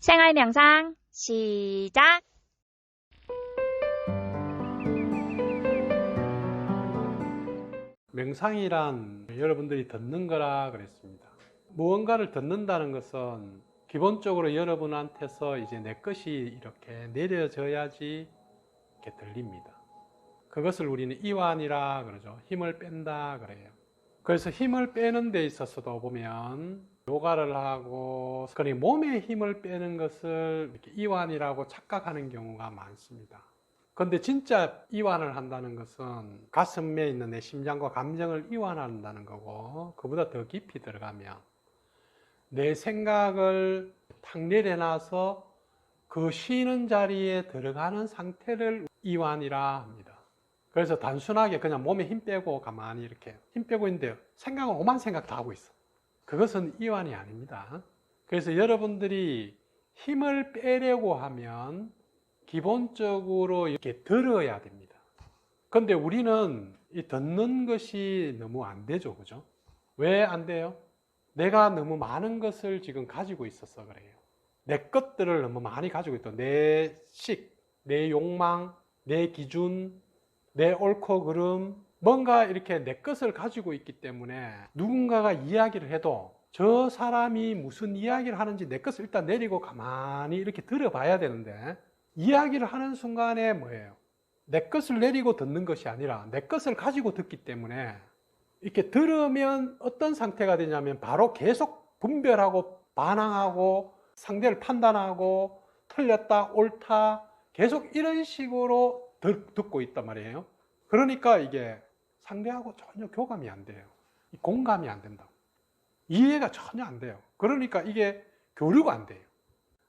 생활 명상 시작. 명상이란 여러분들이 듣는 거라 그랬습니다. 무언가를 듣는다는 것은 기본적으로 여러분한테서 이제 내 것이 이렇게 내려져야지 이렇게 들립니다. 그것을 우리는 이완이라 그러죠. 힘을 뺀다 그래요. 그래서 힘을 빼는 데 있어서도 보면 요가를 하고 그러니 몸에 힘을 빼는 것을 이렇게 이완이라고 착각하는 경우가 많습니다. 근데 진짜 이완을 한다는 것은 가슴에 있는 내 심장과 감정을 이완한다는 거고, 그보다 더 깊이 들어가면 내 생각을 탁 내려놔서 그 쉬는 자리에 들어가는 상태를 이완이라 합니다. 그래서 단순하게 그냥 몸에 힘 빼고 가만히 이렇게 힘 빼고 있는데 생각은 오만 생각 다 하고 있어. 그것은 이완이 아닙니다. 그래서 여러분들이 힘을 빼려고 하면 기본적으로 이렇게 들어야 됩니다. 근데 우리는 이 듣는 것이 너무 안 되죠. 그죠? 왜 안 돼요? 내가 너무 많은 것을 지금 가지고 있어서 그래요. 내 것들을 너무 많이 가지고 있다. 내 식, 내 욕망, 내 기준, 내 옳고 그름, 뭔가 이렇게 내 것을 가지고 있기 때문에 누군가가 이야기를 해도 저 사람이 무슨 이야기를 하는지 내 것을 일단 내리고 가만히 이렇게 들어봐야 되는데, 이야기를 하는 순간에 뭐예요? 내 것을 내리고 듣는 것이 아니라 내 것을 가지고 듣기 때문에 이렇게 들으면 어떤 상태가 되냐면 바로 계속 분별하고 반항하고 상대를 판단하고 틀렸다 옳다 계속 이런 식으로 듣고 있단 말이에요. 그러니까 이게 상대하고 전혀 교감이 안 돼요. 공감이 안 된다고. 이해가 전혀 안 돼요. 그러니까 이게 교류가 안 돼요.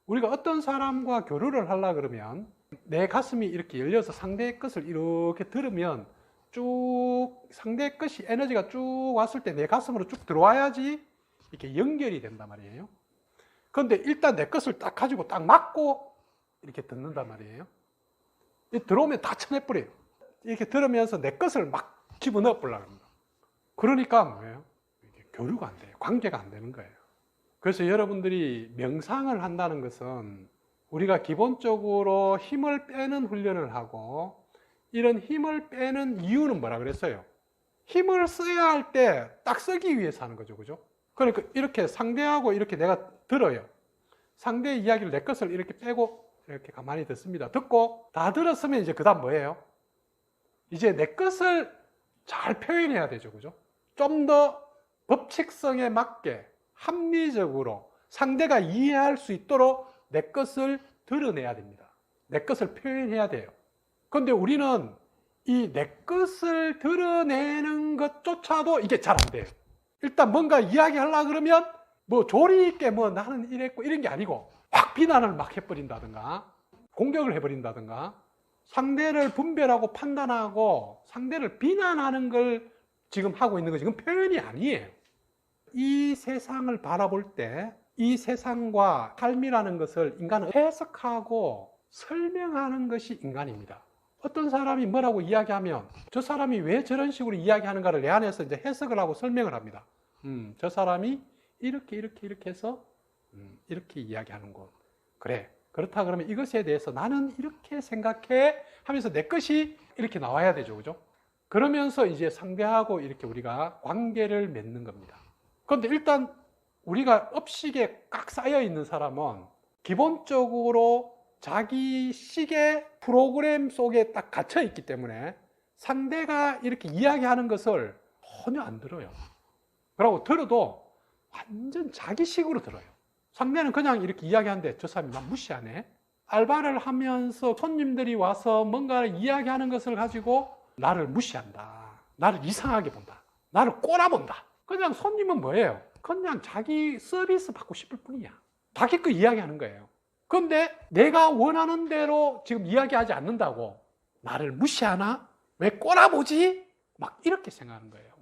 우리가 어떤 사람과 교류를 하려고 그러면 내 가슴이 이렇게 열려서 상대의 것을 이렇게 들으면 쭉 상대의 것이 에너지가 쭉 왔을 때 내 가슴으로 쭉 들어와야지 이렇게 연결이 된단 말이에요. 그런데 일단 내 것을 딱 가지고 딱 막고 이렇게 듣는단 말이에요. 들어오면 다 쳐내버려요. 이렇게 들으면서 내 것을 막 집어넣어 보려고 합니다. 그러니까 뭐예요? 이게 교류가 안 돼요. 관계가 안 되는 거예요. 그래서 여러분들이 명상을 한다는 것은 우리가 기본적으로 힘을 빼는 훈련을 하고, 이런 힘을 빼는 이유는 뭐라 그랬어요? 힘을 써야 할 때 딱 쓰기 위해서 하는 거죠. 그죠? 그러니까 이렇게 상대하고 이렇게 내가 들어요. 상대의 이야기를 내 것을 이렇게 빼고 이렇게 가만히 듣습니다. 듣고 다 들었으면 이제 그 다음 뭐예요? 이제 내 것을 잘 표현해야 되죠. 그죠? 좀 더 법칙성에 맞게 합리적으로 상대가 이해할 수 있도록 내 것을 드러내야 됩니다. 내 것을 표현해야 돼요. 그런데 우리는 이 내 것을 드러내는 것조차도 이게 잘 안 돼요. 일단 뭔가 이야기하려고 그러면 뭐 조리 있게 뭐 나는 이랬고 이런 게 아니고 확 비난을 막 해버린다든가 공격을 해버린다든가 상대를 분별하고 판단하고 상대를 비난하는 걸 지금 하고 있는 거지. 이건 표현이 아니에요. 이 세상을 바라볼 때 이 세상과 삶이라는 것을 인간은 해석하고 설명하는 것이 인간입니다. 어떤 사람이 뭐라고 이야기하면 저 사람이 왜 저런 식으로 이야기하는가를 내 안에서 이제 해석을 하고 설명을 합니다. 저 사람이 이렇게 해서 이렇게 이야기하는 것. 그래. 그렇다 그러면 이것에 대해서 나는 이렇게 생각해 하면서 내 것이 이렇게 나와야 되죠. 그죠? 그러면서 이제 상대하고 이렇게 우리가 관계를 맺는 겁니다. 그런데 일단 우리가 업식에 꽉 쌓여 있는 사람은 기본적으로 자기 식의 프로그램 속에 딱 갇혀 있기 때문에 상대가 이렇게 이야기하는 것을 전혀 안 들어요. 그러고 들어도 완전 자기 식으로 들어요. 상대는 그냥 이렇게 이야기하는데 저 사람이 난 무시하네. 알바를 하면서 손님들이 와서 뭔가를 이야기하는 것을 가지고 나를 무시한다. 나를 이상하게 본다. 나를 꼬라본다. 그냥 손님은 뭐예요? 그냥 자기 서비스 받고 싶을 뿐이야. 자기 거 이야기하는 거예요. 그런데 내가 원하는 대로 지금 이야기하지 않는다고 나를 무시하나? 왜 꼬라보지? 막 이렇게 생각하는 거예요.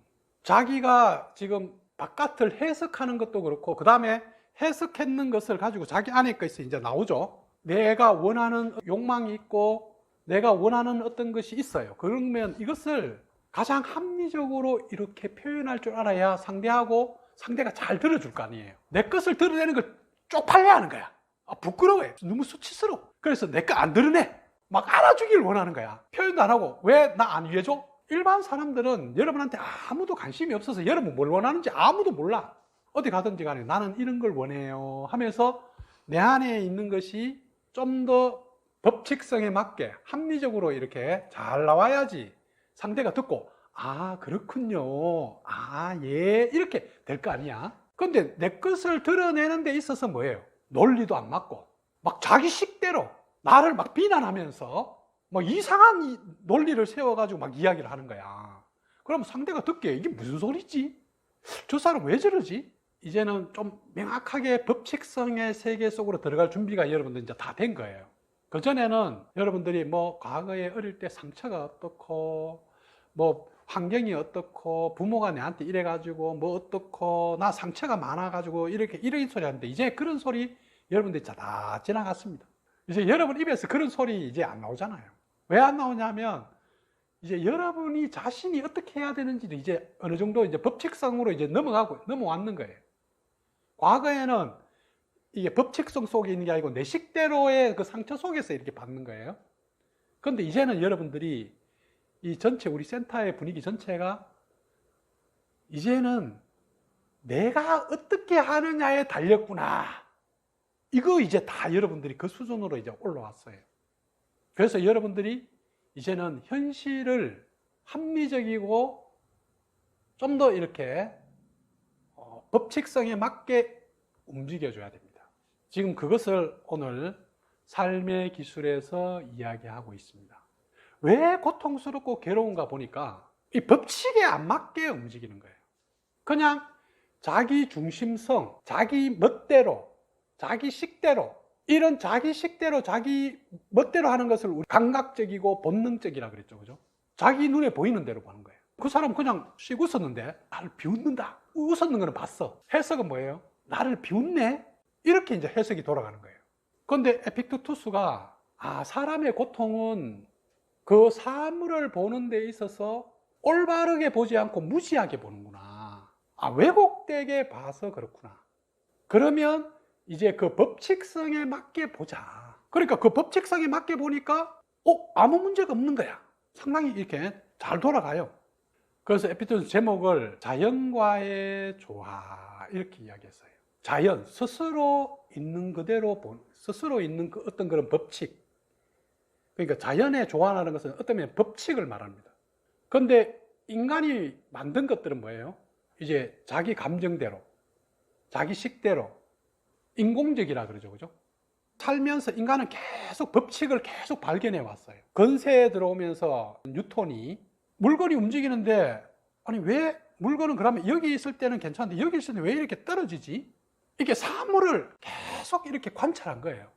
자기가 지금 바깥을 해석하는 것도 그렇고 그 다음에 해석했는 것을 가지고 자기 안에 것이 이제 나오죠. 내가 원하는 욕망이 있고 내가 원하는 어떤 것이 있어요. 그러면 이것을 가장 합리적으로 이렇게 표현할 줄 알아야 상대가 잘 들어줄 거 아니에요. 내 것을 드러내는 걸 쪽팔려 하는 거야. 부끄러워해. 너무 수치스러워. 그래서 내 거 안 드러내. 막 알아주길 원하는 거야. 표현도 안 하고. 왜 나 안 위해줘? 일반 사람들은 여러분한테 아무도 관심이 없어서 여러분 뭘 원하는지 아무도 몰라. 어디 가든지 간에 나는 이런 걸 원해요 하면서 내 안에 있는 것이 좀 더 법칙성에 맞게 합리적으로 이렇게 잘 나와야지 상대가 듣고 아 그렇군요. 아 예 이렇게 될 거 아니야. 근데 내 것을 드러내는 데 있어서 뭐예요? 논리도 안 맞고 막 자기 식대로 나를 막 비난하면서 막 이상한 논리를 세워가지고 막 이야기를 하는 거야. 그럼 상대가 듣기에 이게 무슨 소리지? 저 사람 왜 저러지? 이제는 좀 명확하게 법칙성의 세계 속으로 들어갈 준비가 여러분들 이제 다 된 거예요. 그전에는 여러분들이 뭐 과거에 어릴 때 상처가 어떻고 뭐 환경이 어떻고 부모가 내한테 이래가지고 뭐 어떻고 나 상처가 많아가지고 이렇게 이런 소리 하는데 이제 그런 소리 여러분들이 다 지나갔습니다. 이제 여러분 입에서 그런 소리 이제 안 나오잖아요. 왜 안 나오냐면 이제 여러분이 자신이 어떻게 해야 되는지도 이제 어느 정도 이제 법칙성으로 이제 넘어왔는 거예요. 과거에는 이게 법칙성 속에 있는 게 아니고 내 식대로의 그 상처 속에서 이렇게 받는 거예요. 그런데 이제는 여러분들이 이 전체 우리 센터의 분위기 전체가 이제는 내가 어떻게 하느냐에 달렸구나. 이거 이제 다 여러분들이 그 수준으로 이제 올라왔어요. 그래서 여러분들이 이제는 현실을 합리적이고 좀 더 이렇게 법칙성에 맞게 움직여줘야 됩니다. 지금 그것을 오늘 삶의 기술에서 이야기하고 있습니다. 왜 고통스럽고 괴로운가 보니까 이 법칙에 안 맞게 움직이는 거예요. 그냥 자기 중심성, 자기 멋대로, 자기 식대로, 이런 자기 식대로, 자기 멋대로 하는 것을 우리 감각적이고 본능적이라 그랬죠. 그죠? 자기 눈에 보이는 대로 보는 거예요. 그 사람 그냥 씩 웃었는데 나를 비웃는다. 웃었는 거는 봤어. 해석은 뭐예요? 나를 비웃네? 이렇게 이제 해석이 돌아가는 거예요. 그런데 에픽투투스가 사람의 고통은 그 사물을 보는 데 있어서 올바르게 보지 않고 무지하게 보는구나. 왜곡되게 봐서 그렇구나. 그러면 이제 그 법칙성에 맞게 보자. 그러니까 그 법칙성에 맞게 보니까 아무 문제가 없는 거야. 상당히 이렇게 잘 돌아가요. 그래서 에피투투스 제목을 자연과의 조화 이렇게 이야기했어요. 자연, 스스로 있는 그대로 스스로 있는 그 어떤 그런 법칙. 그러니까 자연의 조화라는 것은 어떤 면에 법칙을 말합니다. 그런데 인간이 만든 것들은 뭐예요? 이제 자기 감정대로, 자기 식대로, 인공적이라 그러죠. 그죠? 살면서 인간은 계속 법칙을 계속 발견해 왔어요. 건세에 들어오면서 뉴턴이 물건이 움직이는데 아니 왜 물건은 그러면 여기 있을 때는 괜찮은데 여기 있을 때는 왜 이렇게 떨어지지? 이게 사물을 계속 이렇게 관찰한 거예요.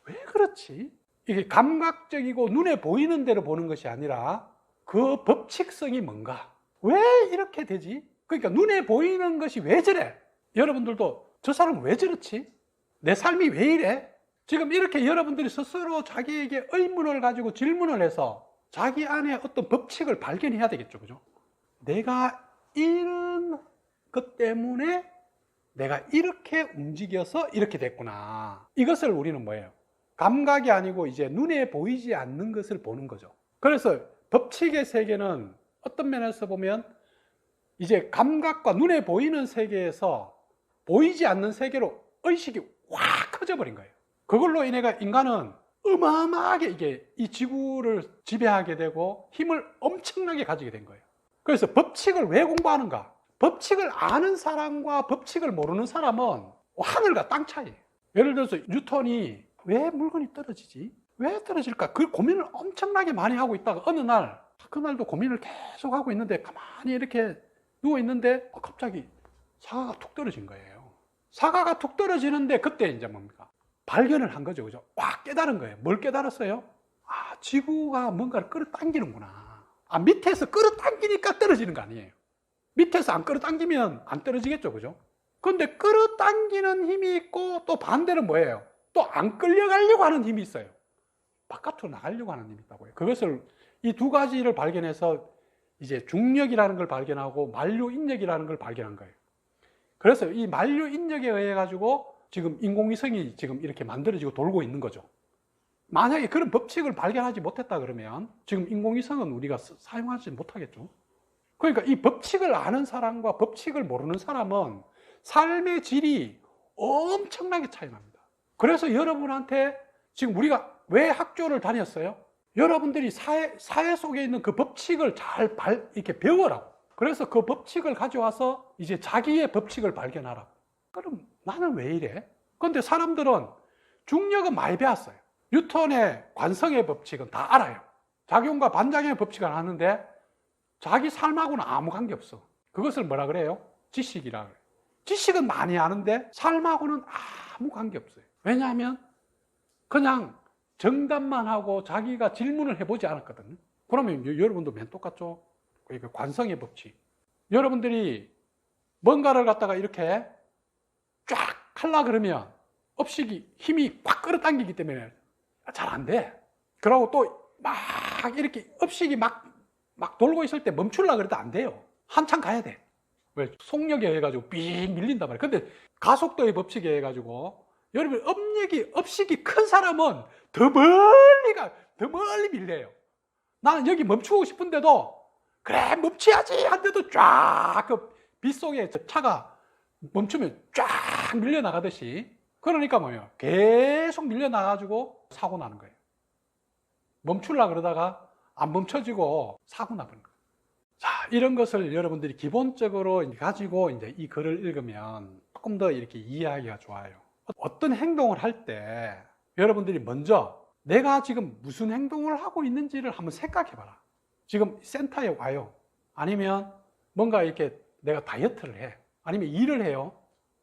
왜 그렇지? 이게 감각적이고 눈에 보이는 대로 보는 것이 아니라 그 법칙성이 뭔가? 왜 이렇게 되지? 그러니까 눈에 보이는 것이 왜 저래? 여러분들도 저 사람은 왜 저렇지? 내 삶이 왜 이래? 지금 이렇게 여러분들이 스스로 자기에게 의문을 가지고 질문을 해서 자기 안에 어떤 법칙을 발견해야 되겠죠. 그죠? 내가 이런 것 때문에 내가 이렇게 움직여서 이렇게 됐구나. 이것을 우리는 뭐예요? 감각이 아니고 이제 눈에 보이지 않는 것을 보는 거죠. 그래서 법칙의 세계는 어떤 면에서 보면 이제 감각과 눈에 보이는 세계에서 보이지 않는 세계로 의식이 확 커져버린 거예요. 그걸로 인해 인간은 어마어마하게 이게 이 지구를 지배하게 되고 힘을 엄청나게 가지게 된 거예요. 그래서 법칙을 왜 공부하는가? 법칙을 아는 사람과 법칙을 모르는 사람은 하늘과 땅 차이예요. 예를 들어서 뉴턴이 왜 물건이 떨어지지? 왜 떨어질까? 그 고민을 엄청나게 많이 하고 있다가 어느 날 그날도 고민을 계속 하고 있는데 가만히 이렇게 누워 있는데 갑자기 사과가 툭 떨어진 거예요. 사과가 툭 떨어지는데 그때 이제 뭡니까? 발견을 한 거죠. 그죠? 와, 깨달은 거예요. 뭘 깨달았어요? 지구가 뭔가를 끌어당기는구나. 밑에서 끌어당기니까 떨어지는 거 아니에요. 밑에서 안 끌어당기면 안 떨어지겠죠. 그죠? 그런데 끌어당기는 힘이 있고 또 반대로 뭐예요? 또 안 끌려가려고 하는 힘이 있어요. 바깥으로 나가려고 하는 힘이 있다고요. 그것을 이 두 가지를 발견해서 이제 중력이라는 걸 발견하고 만류인력이라는 걸 발견한 거예요. 그래서 이 만류인력에 의해 가지고 지금 인공위성이 지금 이렇게 만들어지고 돌고 있는 거죠. 만약에 그런 법칙을 발견하지 못했다 그러면 지금 인공위성은 우리가 사용하지 못하겠죠. 그러니까 이 법칙을 아는 사람과 법칙을 모르는 사람은 삶의 질이 엄청나게 차이 납니다. 그래서 여러분한테 지금 우리가 왜 학교를 다녔어요? 여러분들이 사회 속에 있는 그 법칙을 잘 이렇게 배워라고. 그래서 그 법칙을 가져와서 이제 자기의 법칙을 발견하라고. 그럼 나는 왜 이래? 근데 사람들은 중력은 많이 배웠어요. 뉴턴의 관성의 법칙은 다 알아요. 작용과 반작용의 법칙을 아는데 자기 삶하고는 아무 관계없어. 그것을 뭐라 그래요? 지식이라 그래요. 지식은 많이 아는데 삶하고는 아무 관계없어요. 왜냐하면 그냥 정답만 하고 자기가 질문을 해보지 않았거든요. 그러면 여러분도 맨 똑같죠? 그러니까 관성의 법칙. 여러분들이 뭔가를 갖다가 이렇게 쫙 하려 그러면 업식이 힘이 꽉 끌어당기기 때문에 잘 안 돼. 그러고 또 막 이렇게 업식이 막 돌고 있을 때 멈추려고 그래도 안 돼요. 한참 가야 돼. 왜? 속력에 의해 가지고 삥 밀린단 말이에요. 근데 가속도의 법칙에 의해 가지고 여러분 업식이 큰 사람은 더 멀리 밀려요. 나는 여기 멈추고 싶은데도 그래 멈춰야지 한데도 쫙 그 빗속에 차가 멈추면 쫙 밀려나가듯이, 그러니까 뭐예요? 계속 밀려나가지고 사고 나는 거예요. 멈추려고 그러다가 안 멈춰지고 사고 나버린 거예요. 자, 이런 것을 여러분들이 기본적으로 가지고 이제 이 글을 읽으면 조금 더 이렇게 이해하기가 좋아요. 어떤 행동을 할 때 여러분들이 먼저 내가 지금 무슨 행동을 하고 있는지를 한번 생각해 봐라. 지금 센터에 와요. 아니면 뭔가 이렇게 내가 다이어트를 해. 아니면 일을 해요.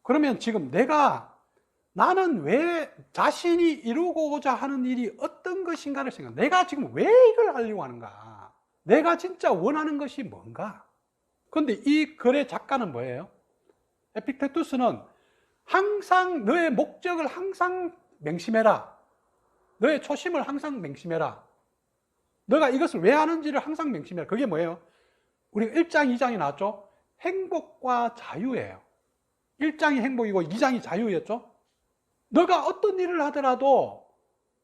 그러면 지금 나는 왜 자신이 이루고자 하는 일이 어떤 것인가를 생각해. 내가 지금 왜 이걸 하려고 하는가? 내가 진짜 원하는 것이 뭔가? 그런데 이 글의 작가는 뭐예요? 에픽테투스는 항상 너의 목적을 항상 맹심해라. 너의 초심을 항상 맹심해라. 너가 이것을 왜 하는지를 항상 맹심해라. 그게 뭐예요? 우리가 1장, 2장이 나왔죠? 행복과 자유예요. 1장이 행복이고 2장이 자유였죠? 너가 어떤 일을 하더라도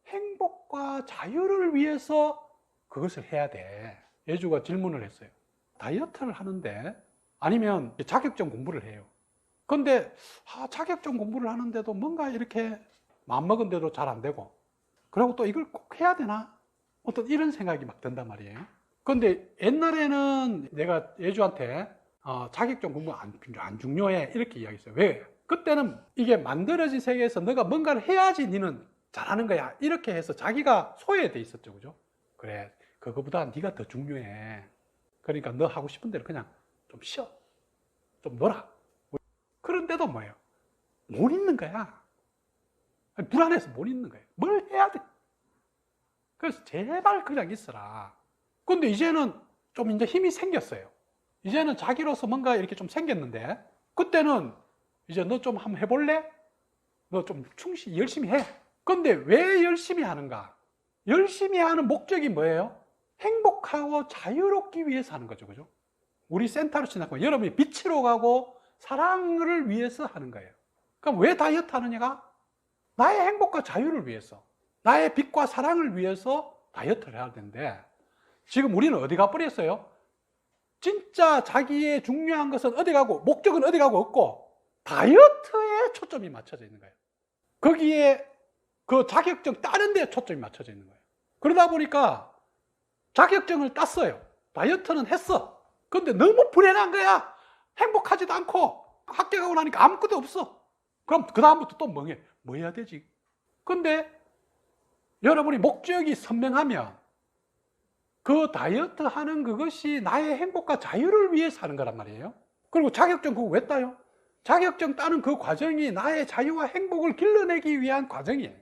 행복과 자유를 위해서 그것을 해야 돼. 예주가 질문을 했어요. 다이어트를 하는데 아니면 자격증 공부를 해요. 그런데 자격증 공부를 하는데도 뭔가 이렇게 마음먹은데도 잘 안 되고, 그리고 또 이걸 꼭 해야 되나? 어떤 이런 생각이 막 든단 말이에요. 그런데 옛날에는 내가 예주한테 자격증 공부 안 중요해 이렇게 이야기했어요. 왜? 그때는 이게 만들어진 세계에서 너가 뭔가를 해야지 너는 잘하는 거야 이렇게 해서 자기가 소외돼 있었죠. 그죠? 그래, 그거보다 네가 더 중요해. 그러니까 너 하고 싶은 대로 그냥 좀 쉬어, 좀 놀아. 그런데도 뭐예요? 못 있는 거야. 불안해서 못 있는 거예요. 뭘 해야 돼? 그래서 제발 그냥 있어라. 근데 이제는 좀 이제 힘이 생겼어요. 이제는 자기로서 뭔가 이렇게 좀 생겼는데, 그때는 이제 너 좀 한번 해볼래? 너 좀 열심히 해. 근데 왜 열심히 하는가? 열심히 하는 목적이 뭐예요? 행복하고 자유롭기 위해서 하는 거죠. 그죠? 우리 센터로 지나고 여러분이 빛으로 가고 사랑을 위해서 하는 거예요. 그럼 왜 다이어트 하느냐가? 나의 행복과 자유를 위해서, 나의 빛과 사랑을 위해서 다이어트를 해야 되는데, 지금 우리는 어디 가버렸어요? 진짜 자기의 중요한 것은 어디 가고, 목적은 어디 가고 없고, 다이어트에 초점이 맞춰져 있는 거예요. 거기에 그 자격증 따는 데 초점이 맞춰져 있는 거예요. 그러다 보니까 자격증을 땄어요. 다이어트는 했어. 근데 너무 불행한 거야. 행복하지도 않고 학교 가고 나니까 아무것도 없어. 그럼 그 다음부터 또 뭐 해야 되지? 근데 여러분이 목적이 선명하면 그 다이어트 하는 그것이 나의 행복과 자유를 위해서 하는 거란 말이에요. 그리고 자격증 그거 왜 따요? 자격증 따는 그 과정이 나의 자유와 행복을 길러내기 위한 과정이에요.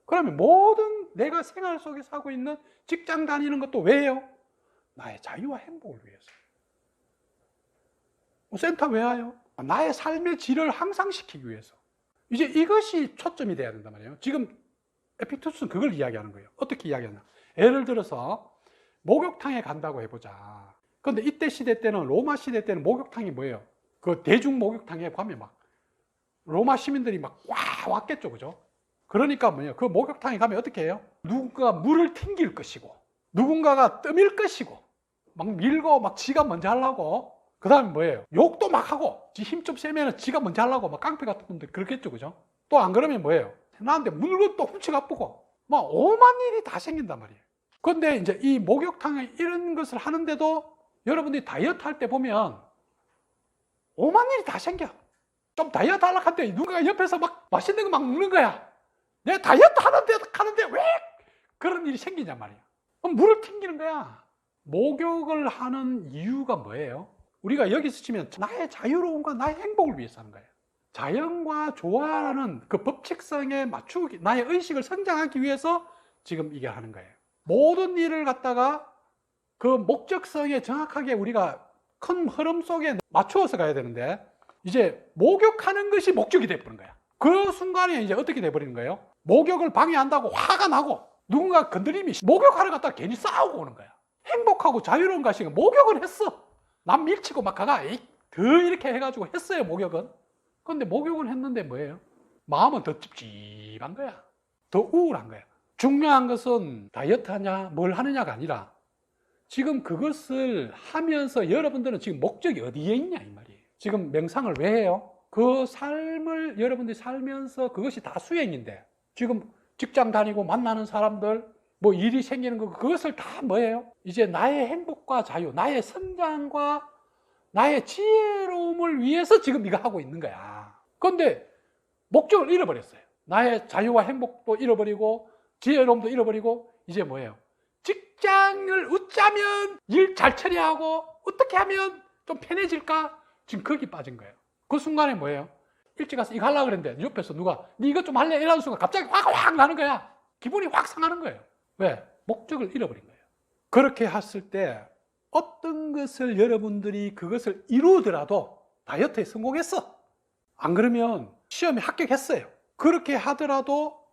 그러면 모든 내가 생활 속에서 하고 있는 직장 다니는 것도 왜 해요? 나의 자유와 행복을 위해서. 센터 왜 와요? 나의 삶의 질을 향상시키기 위해서. 이제 이것이 초점이 돼야 된단 말이에요. 지금 에픽테투스는 그걸 이야기하는 거예요. 어떻게 이야기하냐? 예를 들어서 목욕탕에 간다고 해보자. 그런데 이때 시대 때는, 로마 시대 때는 목욕탕이 뭐예요? 그 대중 목욕탕에 가면 막 로마 시민들이 막 와 왔겠죠, 그죠? 그러니까 뭐예요? 그 목욕탕에 가면 어떻게 해요? 누군가 물을 튕길 것이고, 누군가가 떠밀 것이고, 막 밀고 막 지가 먼저 하려고, 그 다음에 뭐예요? 욕도 막 하고, 지 힘 좀 세면은 지가 먼저 하려고 막 깡패 같은 분들 그렇겠죠, 그죠? 또 안 그러면 뭐예요? 나한테 물건도 훔쳐가쁘고, 막 오만 일이 다 생긴단 말이에요. 그런데 이제 이 목욕탕에 이런 것을 하는데도 여러분들이 다이어트 할 때 보면 오만 일이 다 생겨. 좀 다이어트 하려고 할 때 누군가 옆에서 막 맛있는 거 막 먹는 거야. 내가 다이어트 하는데 왜 그런 일이 생기냔 말이야. 그럼 물을 튕기는 거야. 목욕을 하는 이유가 뭐예요? 우리가 여기서 치면 나의 자유로움과 나의 행복을 위해서 하는 거예요. 자연과 조화라는 그 법칙성에 맞추기, 나의 의식을 성장하기 위해서 지금 이게 하는 거예요. 모든 일을 갖다가 그 목적성에 정확하게 우리가 큰 흐름 속에 맞추어서 가야 되는데, 이제 목욕하는 것이 목적이 돼버린 거야. 그 순간에 이제 어떻게 돼버리는 거예요? 목욕을 방해한다고 화가 나고, 누군가 건드림이 목욕하러 갔다가 괜히 싸우고 오는 거야. 행복하고 자유로운 가시가 목욕을 했어. 남 밀치고 막 가가 더 이렇게 해가지고 했어요, 목욕은. 그런데 목욕은 했는데 뭐예요? 마음은 더 찝찝한 거야. 더 우울한 거야. 중요한 것은 다이어트 하냐 뭘 하느냐가 아니라 지금 그것을 하면서 여러분들은 지금 목적이 어디에 있냐 이 말이에요. 지금 명상을 왜 해요? 그 삶을 여러분들이 살면서 그것이 다 수행인데, 지금 직장 다니고 만나는 사람들 뭐 일이 생기는 거, 그것을 다 뭐예요? 이제 나의 행복과 자유, 나의 성장과 나의 지혜로움을 위해서 지금 이거 하고 있는 거야. 그런데 목적을 잃어버렸어요. 나의 자유와 행복도 잃어버리고 지혜로움도 잃어버리고, 이제 뭐예요? 직장을 웃자면 일 잘 처리하고 어떻게 하면 좀 편해질까? 지금 거기 빠진 거예요. 그 순간에 뭐예요? 일찍 가서 이거 하려고 그랬는데 옆에서 누가 니 이것 좀 할래? 이러는 순간 갑자기 확 나는 거야. 기분이 확 상하는 거예요. 왜? 목적을 잃어버린 거예요. 그렇게 했을 때 어떤 것을 여러분들이 그것을 이루더라도 다이어트에 성공했어. 안 그러면 시험에 합격했어요. 그렇게 하더라도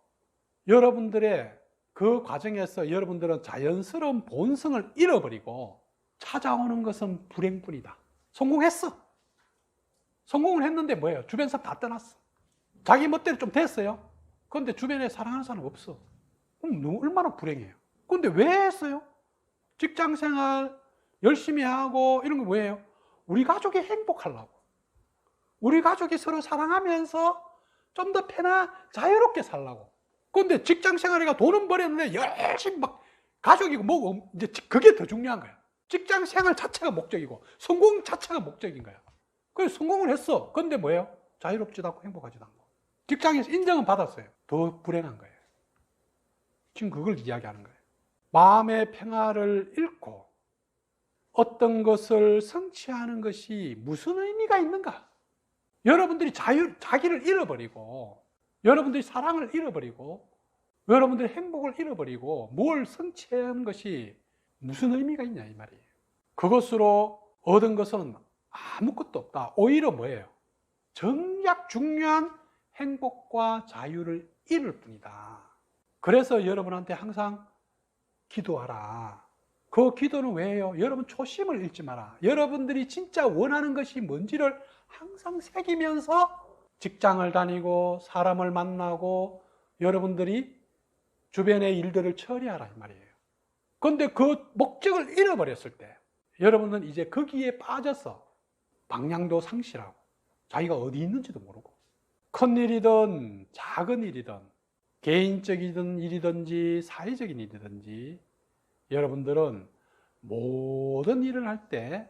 여러분들의 그 과정에서 여러분들은 자연스러운 본성을 잃어버리고 찾아오는 것은 불행뿐이다. 성공했어. 성공을 했는데 뭐예요? 주변 사람 다 떠났어. 자기 멋대로 좀 됐어요. 그런데 주변에 사랑하는 사람 없어. 그럼 얼마나 불행해요. 그런데 왜 했어요? 직장생활 열심히 하고 이런 거 뭐예요? 우리 가족이 행복하려고. 우리 가족이 서로 사랑하면서 좀 더 자유롭게 살라고. 그런데 직장생활이가 돈은 벌였는데 열심히 막 가족이고 뭐고, 이제 그게 더 중요한 거야. 직장생활 자체가 목적이고 성공 자체가 목적인 거야. 그래서 성공을 했어. 그런데 뭐예요? 자유롭지도 않고 행복하지도 않고. 직장에서 인정은 받았어요. 더 불행한 거예요. 지금 그걸 이야기하는 거예요. 마음의 평화를 잃고 어떤 것을 성취하는 것이 무슨 의미가 있는가? 여러분들이 자기를 잃어버리고, 여러분들이 사랑을 잃어버리고, 여러분들이 행복을 잃어버리고 뭘 성취한 것이 무슨 의미가 있냐 이 말이에요. 그것으로 얻은 것은 아무것도 없다. 오히려 뭐예요? 정작 중요한 행복과 자유를 잃을 뿐이다. 그래서 여러분한테 항상 기도하라. 그 기도는 왜 해요? 여러분 초심을 잃지 마라. 여러분들이 진짜 원하는 것이 뭔지를 항상 새기면서 직장을 다니고 사람을 만나고 여러분들이 주변의 일들을 처리하라 이 말이에요. 그런데 그 목적을 잃어버렸을 때 여러분은 이제 거기에 빠져서 방향도 상실하고 자기가 어디 있는지도 모르고, 큰 일이든 작은 일이든 개인적인 일이든지 사회적인 일이든지 여러분들은 모든 일을 할 때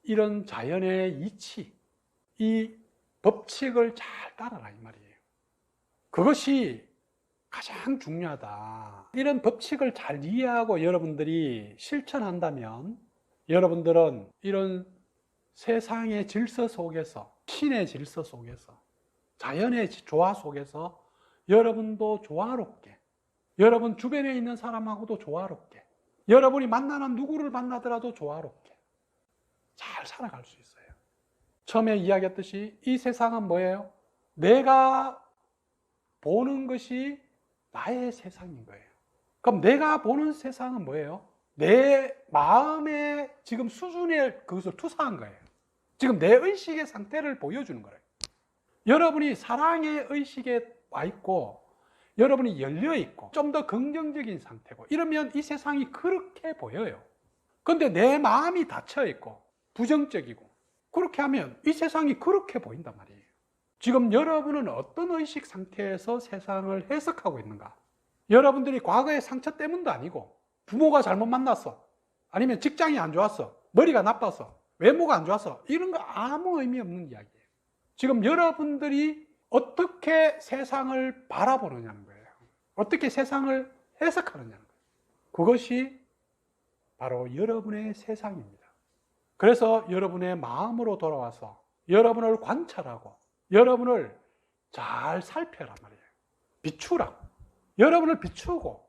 이런 자연의 이치, 이 법칙을 잘 따라라 이 말이에요. 그것이 가장 중요하다. 이런 법칙을 잘 이해하고 여러분들이 실천한다면 여러분들은 이런 세상의 질서 속에서, 신의 질서 속에서, 자연의 조화 속에서 여러분도 조화롭게, 여러분 주변에 있는 사람하고도 조화롭게, 여러분이 만나는 누구를 만나더라도 조화롭게 잘 살아갈 수 있어요. 처음에 이야기했듯이 이 세상은 뭐예요? 내가 보는 것이 나의 세상인 거예요. 그럼 내가 보는 세상은 뭐예요? 내 마음의 지금 수준에 그것을 투사한 거예요. 지금 내 의식의 상태를 보여주는 거예요. 여러분이 사랑의 의식에 와 있고 여러분이 열려 있고 좀 더 긍정적인 상태고 이러면 이 세상이 그렇게 보여요. 그런데 내 마음이 닫혀 있고 부정적이고 그렇게 하면 이 세상이 그렇게 보인단 말이에요. 지금 여러분은 어떤 의식 상태에서 세상을 해석하고 있는가? 여러분들이 과거의 상처 때문도 아니고 부모가 잘못 만났어, 아니면 직장이 안 좋았어, 머리가 나빠서, 외모가 안 좋았어, 이런 거 아무 의미 없는 이야기예요. 지금 여러분들이 어떻게 세상을 바라보느냐는 거예요. 어떻게 세상을 해석하느냐는 거예요. 그것이 바로 여러분의 세상입니다. 그래서 여러분의 마음으로 돌아와서 여러분을 관찰하고 여러분을 잘 살펴란 말이에요. 비추라고. 여러분을 비추고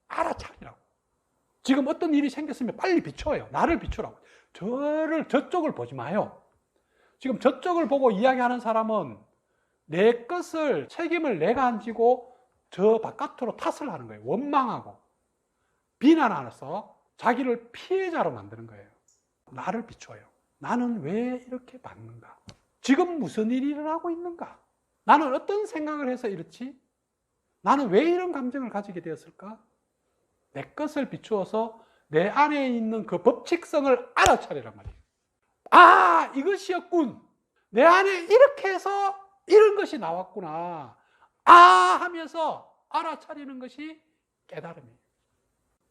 알아차리라고. 지금 어떤 일이 생겼으면 빨리 비춰요. 나를 비추라고. 저쪽을 보지 마요. 지금 저쪽을 보고 이야기하는 사람은 내 것을, 책임을 내가 안 지고 저 바깥으로 탓을 하는 거예요. 원망하고 비난하면서 자기를 피해자로 만드는 거예요. 나를 비춰요. 나는 왜 이렇게 받는가? 지금 무슨 일이 일어나고 있는가? 나는 어떤 생각을 해서 이렇지? 나는 왜 이런 감정을 가지게 되었을까? 내 것을 비추어서 내 안에 있는 그 법칙성을 알아차리란 말이에요. 아, 이것이었군. 내 안에 이렇게 해서 이런 것이 나왔구나. 아, 하면서 알아차리는 것이 깨달음이에요.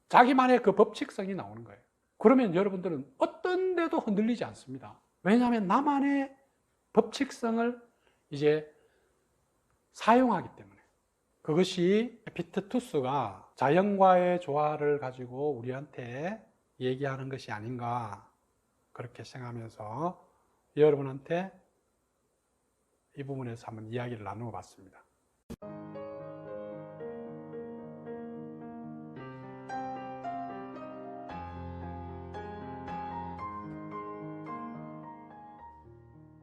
자기만의 그 법칙성이 나오는 거예요. 그러면 여러분들은 어떤 데도 흔들리지 않습니다. 왜냐하면 나만의 법칙성을 이제 사용하기 때문에. 그것이 에피테투스가 자연과의 조화를 가지고 우리한테 얘기하는 것이 아닌가, 그렇게 생각하면서 여러분한테 이 부분에서 한번 이야기를 나누어 봤습니다.